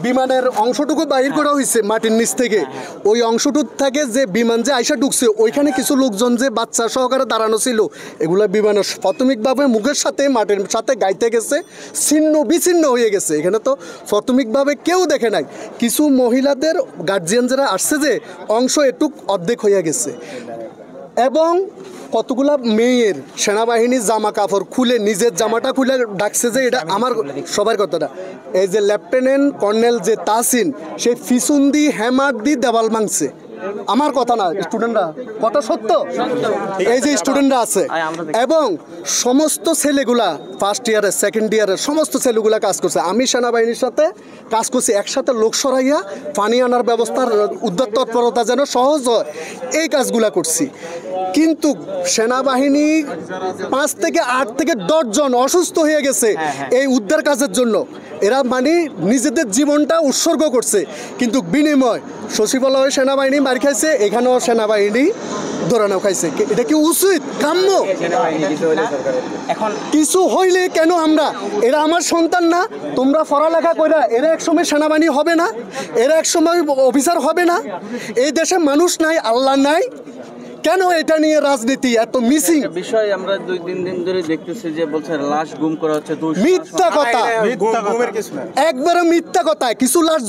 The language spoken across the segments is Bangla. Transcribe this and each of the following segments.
বিমানের অংশটুকু বাহির করা হয়েছে মাটির নিচ থেকে, ওই অংশটুক থেকে যে বিমান যে আইসা ঢুকছে ওইখানে কিছু লোকজন যে বাচ্চা সহকারে দাঁড়ানো ছিল, এগুলা বিমানের প্রাথমিকভাবে মুখের সাথে মাটির সাথে গাইতে গেছে, ছিন্ন বিচ্ছিন্ন হয়ে গেছে। এখানে তো প্রাথমিকভাবে কেউ দেখে নাই, কিছু মহিলাদের গার্জিয়ান যারা আসছে যে অংশ এটুক অর্ধেক হয়ে গেছে। এবং কতগুলা মেয়ের সেনাবাহিনীর জামা কাপড় খুলে নিজের জামাটা খুলে ডাকছে যে এটা আমার সবার কথাটা। এই যে লেফটেন্যান্ট কর্নেল যে তাসিন, সে ফিসুন্দি হ্যামার দি দেওয়াল ভাঙছে, আমার কথা না, স্টুডেন্টরা কথা সত্য, এই যে স্টুডেন্টরা আছে এবং সমস্ত ছেলেগুলা ফার্স্ট ইয়ারের সেকেন্ড ইয়ারের সমস্ত ছেলেগুলা কাজ করছে। আমি সেনাবাহিনীর সাথে কাজ করছি, একসাথে লোক সরাইয়া পানি আনার ব্যবস্থার উদ্ধার তৎপরতা যেন সহজ হয় এই কাজগুলা করছি। কিন্তু সেনাবাহিনী 5 থেকে 8 থেকে 10 জন অসুস্থ হয়ে গেছে এই উদ্ধার কাজের জন্য। এরা মানে নিজেদের জীবনটা উৎসর্গ করছে, কিন্তু বিনিময় সচিবালয়ে সেনাবাহিনী মার খাইছে, এখানেও সেনাবাহিনী ধরানো খাইছে। এটা কি উচিত কাম্য? এখন কিছু হইলে কেন আমরা, এরা আমার সন্তান না? তোমরা পড়ালেখা কইরা এরা একসময় সেনাবাহিনী হবে না? এরা একসময় অফিসার হবে না? এই দেশে মানুষ নাই, আল্লাহ নাই, কেন এটা নিয়ে রাজনীতি এত মিসিং বিষয়? আমরা 2-3 দিন ধরে দেখতেছি যে বলছে লাশ গুম করা হচ্ছে। মিথ্যা কথা, একবারে মিথ্যা কথা। কিছু লাশ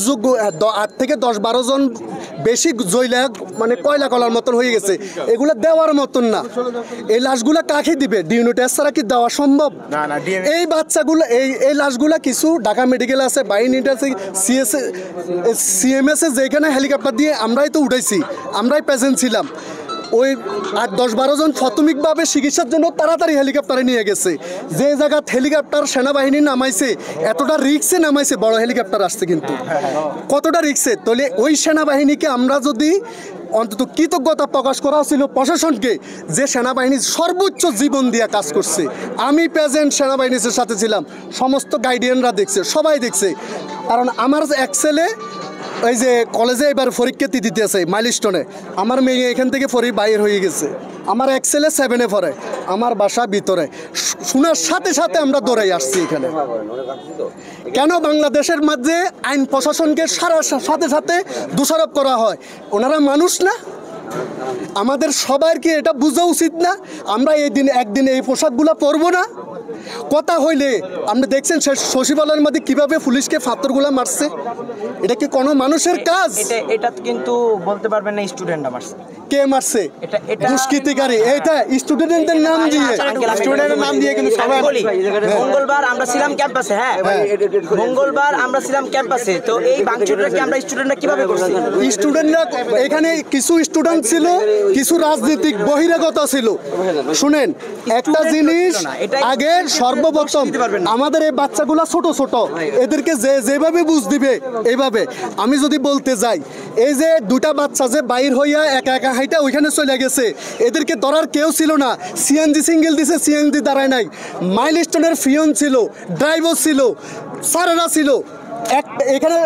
8 থেকে 10-12 জন বেশি জইলা মানে কয়লা কলার মতন হয়ে গেছে, এগুলা দেওয়ার মতন না। এই লাশগুলা কাকে দিবে? ডিএনএ টেস্ট ছাড়া কি দেওয়া সম্ভব? এই বাচ্চাগুলো এই লাশগুলা কিছু ঢাকা মেডিকেল আছে, বাইনিটা আছে, সিএমএস যেখানে হেলিকপ্টার দিয়ে আমরাই তো উঠাইছি, আমরাই প্রেজেন্ট ছিলাম। ওই 8-10-12 জন প্রাথমিকভাবে চিকিৎসার জন্য তাড়াতাড়ি হেলিকপ্টারে নিয়ে গেছে। যে জায়গা হেলিকপ্টার সেনাবাহিনী নামাইছে, এতটা রিক্সে নামাইছে, বড় হেলিকপ্টার আসছে, কিন্তু কতটা রিক্সে। তাহলে ওই সেনাবাহিনীকে আমরা যদি অন্তত কৃতজ্ঞতা প্রকাশ করা ছিল প্রশাসনকে, যে সেনাবাহিনী সর্বোচ্চ জীবন দিয়ে কাজ করছে। আমি প্রেজেন্ট সেনাবাহিনীর সাথে ছিলাম, সমস্ত গাইডিয়ানরা দেখছে, সবাই দেখছে। কারণ আমার এক ছেলে এই যে কলেজে এবার পরীক্ষা দিতে আছে মাইলস্টোনে, আমার মেয়ে এখান থেকে বাইর হয়ে গেছে। আমার এক ছেলে 7-এ পড়ে, আমার বাসা ভিতরে। শোনার সাথে সাথে আমরা দৌড়াই আসছি এখানে। কেন বাংলাদেশের মধ্যে আইন প্রশাসনকে সাথে সাথে দোষারোপ করা হয়? ওনারা মানুষ না? আমাদের সবার কি এটা বোঝা উচিত না? আমরা একদিন এই পোশাকগুলো পরবো না? কথা হইলে আপনি দেখছেন সচিবালয়ের মধ্যে কিভাবে পুলিশকে ফাত্তরগুলা মারছে। এটা কি কোনো মানুষের কাজ? এটা কিন্তু বলতে পারবেন না স্টুডেন্টরা মারছে। কে মারছে? দুষ্কৃতিকারী। এইটা স্টুডেন্টদের নাম দিয়ে, স্টুডেন্টের নাম দিয়ে কিন্তু সবাই বলি। মঙ্গলবার আমরা ছিলাম ক্যাম্পাসে, মঙ্গলবার আমরা ছিলাম ক্যাম্পাসে। তো এই ভাঙচুরটা কি আমরা স্টুডেন্টরা কিভাবে করছি? স্টুডেন্টরা এখানে কিছু স্টুডেন্ট ছিল, কিছু রাজনীতিক বহিরাগত ছিল। শুনেন একটা জিনিস, আগে সর্বপ্রথম আমাদের এই বাচ্চাগুলা ছোট ছোট, এদেরকে যেভাবে বুঝ দিবে এইভাবে। আমি যদি বলতে যাই, এই যে 2টা বাচ্চা যে বাইর হইয়া একা একা হাইটা ওইখানে চলে গেছে, এদেরকে ধরার কেউ ছিল না। সিএনজি সিঙ্গেল দিছে, সিএনজি দাঁড়ায় নাই। মাইলস্টোনের ফিয়ন ছিল, ড্রাইভার ছিল, স্যারেরা ছিল। এখানে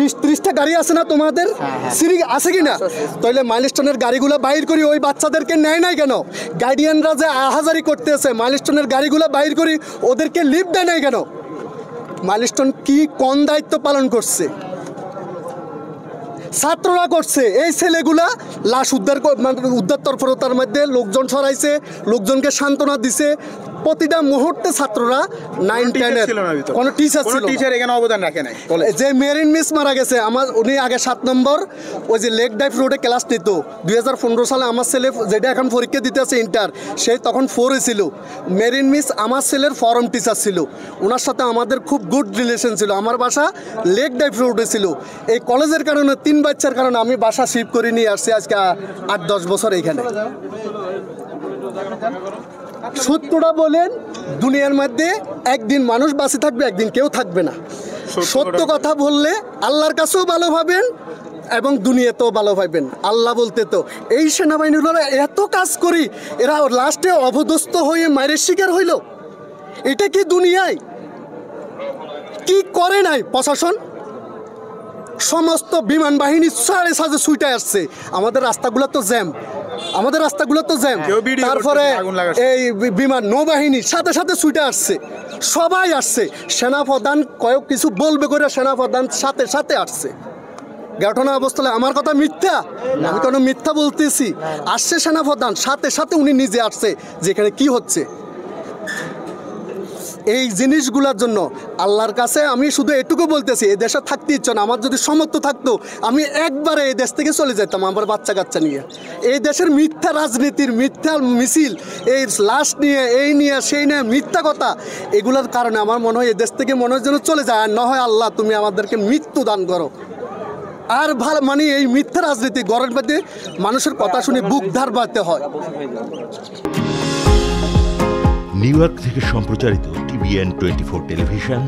20-30টা গাড়ি আছে না তোমাদের? সিঁড়ি আছে কি না? তাহলে মাইলস্টোনের গাড়িগুলো বাইর করি, ওই বাচ্চাদেরকে নেয় নাই কেন? গার্ডিয়ানরা যে আহাজারি করতেছে, মাইলস্টোনের গাড়িগুলো বাইর করি, ওদেরকে লিফট দেয় নাই কেন? মাইলস্টোন কি কোন দায়িত্ব পালন করছে? ছাত্ররা করছে। এই ছেলেগুলা লাশ উদ্ধার তৎপরতার মধ্যে লোকজন সরাইছে, লোকজনকে সান্ত্বনা দিছে। প্রতিটা মুহূর্তে ছাত্ররা 9-10-এর কোনো টিচার ছিল, টিচার এখানে অবদান রাখে নাই। যে মেরিন মিস মারা গেছে, উনি আগে 7 নম্বর ওই যে লেক ডাইভ রোডে ক্লাস নিত। 2015 সালে আমার ছেলে যেটা এখন পরীক্ষা দিতে আছে ইন্টার, সে তখন 4-এ ছিল। মেরিন মিস আমার ছেলের ফরম টিচার ছিল, ওনার সাথে আমাদের খুব গুড রিলেশন ছিল। আমার বাসা লেক ডাইভ রোডে ছিল। এই কলেজের কারণে 3 বাচ্চার কারণে আমি বাসা শিফট করে নিয়ে আসছি আজকে 8-10 বছর এখানে। সত্যটা বলেন, দুনিয়ার মধ্যে একদিন মানুষ বাঁচে থাকবে, একদিন কেউ থাকবে না। সত্য কথা বললে আল্লাহর কাছেও ভালো ভাবেন এবং দুনিয়াতেও ভালো পাইবেন। আল্লাহ বলতে তো এই সেনাবাহিনীরা এত কাজ করি, এরা লাস্টে অপদস্থ হয়ে মায়ের শিকার হইল। এটা কি দুনিয়ায় কি করে নাই প্রশাসন? সমস্ত বিমান বাহিনী সাড়ে সাজে ছুটে আসছে। আমাদের রাস্তাগুলো তো জ্যাম, আমাদের রাস্তাগুলো তো জ্যাম। কেউ ভিডিও তারপরে করতেছে, আগুন লাগাচ্ছে। এই বিমান নৌবাহিনীর সাথে সাথে ছুটে আসছে, সবাই আসছে, সেনাপ্রধান কয়েক কিছু বলবে করে সেনাপ্রধান সাথে সাথে আসছে। ঘটনা অবস্থা আমার কথা মিথ্যা, আমি কোনো মিথ্যা বলতেছি? আসছে সেনাপ্রধান, সাথে সাথে উনি নিজে আসছে যেখানে কি হচ্ছে। এই জিনিসগুলোর জন্য আল্লাহর কাছে আমি শুধু এটুকু বলতেছি, এই দেশে থাকতে ইচ্ছে না। আমার যদি সামর্থ্য থাকতো আমি একবারে এই দেশ থেকে চলে যেতাম আমার বাচ্চা কাচ্চা নিয়ে। এই দেশের মিথ্যা রাজনীতির মিথ্যা মিছিল, এই লাশ নিয়ে এই নিয়ে সেই নিয়ে মিথ্যা কথা, এগুলোর কারণে আমার মনে হয় এই দেশ থেকে মনে হয় যেন চলে যায়। আর না হয় আল্লাহ তুমি আমাদেরকে মৃত্যু দান করো। আর ভালো মানে এই মিথ্যা রাজনীতি গড়ের মধ্যে মানুষের কথা শুনে বুক ধার বাড়তে হয়। নিউ ইয়র্ক থেকে সম্প্রচারিত TVN 24 টেলিভিশন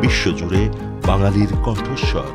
বিশ্বজুড়ে বাঙালির কণ্ঠস্বর।